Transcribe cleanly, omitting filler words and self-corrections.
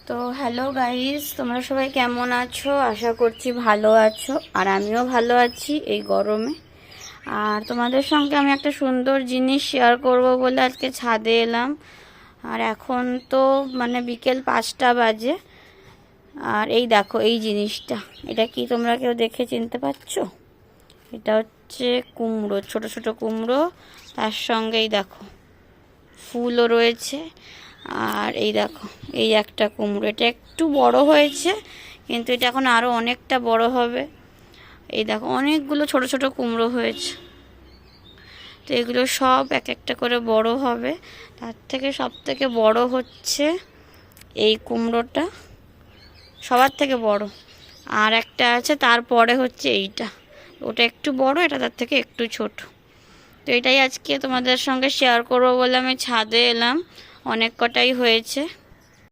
তো hello guys, তোমরা সবাই কেমন আছো? আশা করছি ভালো আছো, আর আমিও ভালো আছি এই গরমে। আর তোমাদের সঙ্গে আমি একটা সুন্দর জিনিস শেয়ার করব বলে আজকে ছাদে এলাম। আর এখন তো বিকেল 5টা বাজে। আর এই দেখো এই জিনিসটা, এটা কি তোমরা কেউ দেখে চিনতে পারছো? এটা হচ্ছে কুমড়ো, ছোট ছোট কুমড়ো। তার সঙ্গেই দেখো ফুলও রয়েছে। আর এই দেখো এই একটা কুমড়ো, এটা একটু বড় হয়েছে, কিন্তু এটা এখন আরও অনেকটা বড় হবে। এই দেখো অনেকগুলো ছোট ছোট কুমড়ো হয়েছে। তো এগুলো সব এক একটা করে বড় হবে। তার থেকে সব থেকে বড় হচ্ছে এই কুমড়োটা, সবার থেকে বড়। আর একটা আছে তারপরে হচ্ছে এইটা, ওটা একটু বড়, এটা তার থেকে একটু ছোট। তো এটাই আজকে তোমাদের সঙ্গে শেয়ার করবো বলে আমি ছাদে এলাম। অনেক কটাই হয়েছে।